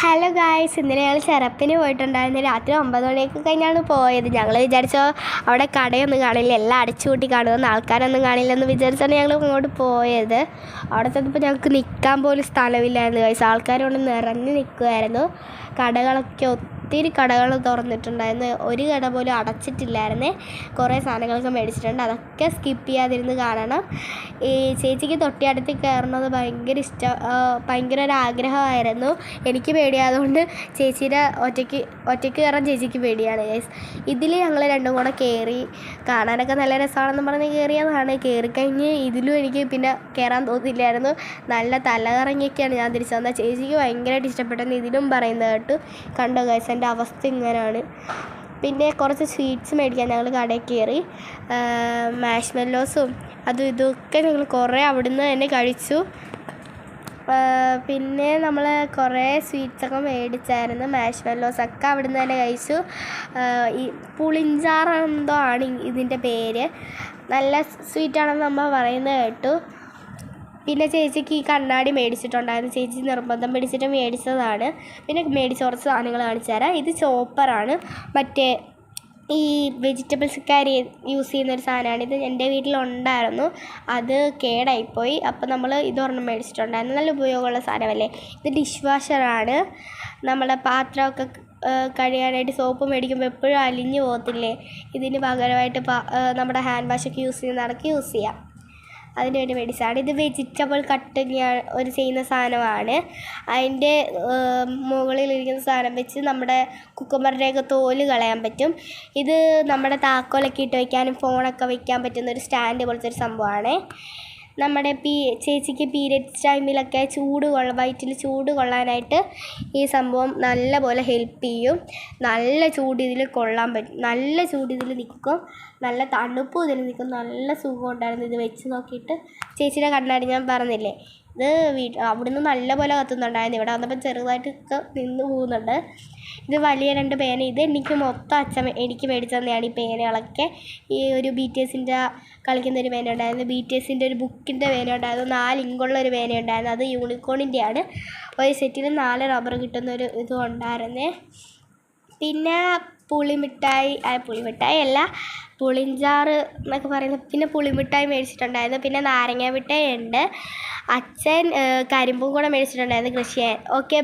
Hello guys, ഇന്നലെ ഞങ്ങൾ ചെറപ്പിന് പോയിട്ടുണ്ടായിരുന്നു. രാത്രി 9 മണിയൊക്കെ കഴിഞ്ഞാണ് പോയത്. ഞങ്ങൾ വിചാരിച്ചോ അവിടെ കടയൊന്നും കാണില്ല, എല്ലാം അടച്ചുകൂട്ടി കാണുമെന്ന്, ആൾക്കാരൊന്നും കാണില്ലെന്ന് വിചാരിച്ചാണ് ഞങ്ങൾ ഇങ്ങോട്ട് പോയത്. അവിടെ ചെന്നപ്പോൾ ഞങ്ങൾക്ക് നിൽക്കാൻ പോലും സ്ഥലമില്ലായിരുന്നു ഗായ്സ്. ആൾക്കാർ കൊണ്ട് നിറഞ്ഞ് നിൽക്കുമായിരുന്നു. കടകളൊക്കെ ഒത്തിരി കടകൾ തുറന്നിട്ടുണ്ടായിരുന്നു, ഒരു കട പോലും അടച്ചിട്ടില്ലായിരുന്നേ. കുറേ സാധനങ്ങളൊക്കെ മേടിച്ചിട്ടുണ്ട്, അതൊക്കെ സ്കിപ്പ് ചെയ്യാതിരുന്ന് കാണണം. ഈ ചേച്ചിക്ക് തൊട്ടിയടുത്ത് കയറുന്നത് ഭയങ്കര ഒരു ആഗ്രഹമായിരുന്നു. എനിക്ക് പേടിയായതുകൊണ്ട് ചേച്ചീൻ്റെ ഒറ്റയ്ക്ക് കയറാൻ ചേച്ചിക്ക് പേടിയാണ് ഗൈസ്. ഇതിൽ ഞങ്ങൾ രണ്ടും കൂടെ കയറി, കാണാനൊക്കെ നല്ല രസമാണെന്ന് പറഞ്ഞ് കയറിയതാണ്. കയറിക്കഴിഞ്ഞ് ഇതിലും എനിക്ക് പിന്നെ കയറാൻ തോന്നില്ലായിരുന്നു. നല്ല തലകറങ്ങിയൊക്കെയാണ് ഞാൻ തിരിച്ചു വന്നത്. ചേച്ചിക്ക് ഭയങ്കരമായിട്ട് ഇഷ്ടപ്പെട്ടെന്ന് ഇതിലും പറയുന്നത് കേട്ടു. കണ്ടോ ഗൈസ്, എൻ്റെ അവസ്ഥ ഇങ്ങനെയാണ്. പിന്നെ കുറച്ച് സ്വീറ്റ്സ് മേടിക്കാൻ ഞങ്ങൾ കടയിൽ കയറി. മാഷ്മെല്ലോസും അതും ഇതൊക്കെ ഞങ്ങൾ കുറേ അവിടുന്ന് തന്നെ കഴിച്ചു. പിന്നെ നമ്മൾ കുറേ സ്വീറ്റ്സൊക്കെ മേടിച്ചായിരുന്നു. മാഷ്മെല്ലോസൊക്കെ അവിടുന്ന് തന്നെ കഴിച്ചു. ഈ പുളിഞ്ചാറ് എന്തോ ആണ് ഇതിൻ്റെ പേര്. നല്ല സ്വീറ്റാണെന്ന് നമ്മൾ പറയുന്നത് കേട്ടു. പിന്നെ ചേച്ചിക്ക് ഈ കണ്ണാടി മേടിച്ചിട്ടുണ്ടായിരുന്നു. ചേച്ചി നിർബന്ധം പിടിച്ചിട്ട് മേടിച്ചതാണ്. പിന്നെ മേടിച്ച കുറച്ച് സാധനങ്ങൾ കാണിച്ചു തരാം. ഇത് ചോപ്പറാണ്, മറ്റേ ഈ വെജിറ്റബിൾസുകാർ യൂസ് ചെയ്യുന്നൊരു സാധനമാണ്. ഇത് എൻ്റെ വീട്ടിലുണ്ടായിരുന്നു, അത് കേടായിപ്പോയി. അപ്പോൾ നമ്മൾ ഇതൊരെണ്ണം മേടിച്ചിട്ടുണ്ടായിരുന്നു. നല്ല ഉപയോഗമുള്ള സാധനമല്ലേ. ഇത് ഡിഷ് വാഷറാണ്. നമ്മുടെ പാത്രമൊക്കെ കഴുകാനായിട്ട് സോപ്പ് മേടിക്കുമ്പോൾ എപ്പോഴും അലിഞ്ഞു പോകത്തില്ലേ, ഇതിന് പകരമായിട്ട് നമ്മുടെ ഹാൻഡ് വാഷൊക്കെ യൂസ് ചെയ്യുന്നതൊക്കെ യൂസ് ചെയ്യാം. അതിന് വേണ്ടി മേടിച്ചതാണ്. ഇത് വെജിറ്റബിൾ കട്ടിങ് ചെയ്യുന്ന സാധനമാണ്. അതിൻ്റെ മുകളിലിരിക്കുന്ന സാധനം വെച്ച് നമ്മുടെ കുക്കുമ്പറിൻ്റെയൊക്കെ തോല് കളയാൻ പറ്റും. ഇത് നമ്മുടെ താക്കോലൊക്കെ ഇട്ട് വയ്ക്കാനും ഫോണൊക്കെ വയ്ക്കാൻ പറ്റുന്നൊരു സ്റ്റാൻഡ് പോലത്തെ ഒരു സംഭവമാണ്. നമ്മുടെ ചേച്ചിക്ക് പീരിയഡ്സ് ടൈമിലൊക്കെ വയറ്റിൽ ചൂട് കൊള്ളാനായിട്ട് ഈ സംഭവം നല്ല പോലെ ഹെൽപ്പ് ചെയ്യും. നല്ല ചൂട് ഇതിൽ കൊള്ളാൻ പറ്റും, നല്ല ചൂട് ഇതിൽ നിൽക്കും, നല്ല തണുപ്പും ഇതിൽ നിൽക്കും. നല്ല സുഖം ഉണ്ടായിരുന്നു ഇത് വെച്ച് നോക്കിയിട്ട്. ചേച്ചിയുടെ കണ്ണാടി ഞാൻ പറഞ്ഞില്ലേ, ഇത് അവിടുന്ന് നല്ല പോലെ കത്തുന്നുണ്ടായിരുന്നു. ഇവിടെ വന്നപ്പോൾ ചെറുതായിട്ടൊക്കെ നിന്ന് പോകുന്നുണ്ട്. ഇത് വലിയ 2 പേന. ഇത് എനിക്ക് മൊത്തം എനിക്ക് മേടിച്ചു തന്നെയാണ് ഈ പേനകളൊക്കെ. ഈ ഒരു BTSൻ്റെ കളിക്കുന്നൊരു പേന ഉണ്ടായിരുന്നു, BTSൻ്റെ ഒരു ബുക്കിൻ്റെ പേന ഉണ്ടായിരുന്നു, 4 ഇങ്കുള്ളൊരു പേന ഉണ്ടായിരുന്നു, അത് യൂണിക്കോണിൻ്റെയാണ്. ഒരു സെറ്റിൽ 4 റബ്ബർ കിട്ടുന്നൊരു ഇതും ഉണ്ടായിരുന്നേ. പിന്നെ പുളിമിഠായി അല്ല, പുളിഞ്ചാറ് എന്നൊക്കെ പറയുന്നത്. പിന്നെ പുളിമിഠായി മേടിച്ചിട്ടുണ്ടായിരുന്നു. പിന്നെ നാരങ്ങ മിഠായി ഉണ്ട്. അച്ഛൻ കരിമ്പും കൂടെ മേടിച്ചിട്ടുണ്ടായിരുന്നു കൃഷി ചെയ്യാൻ. ഓക്കെ.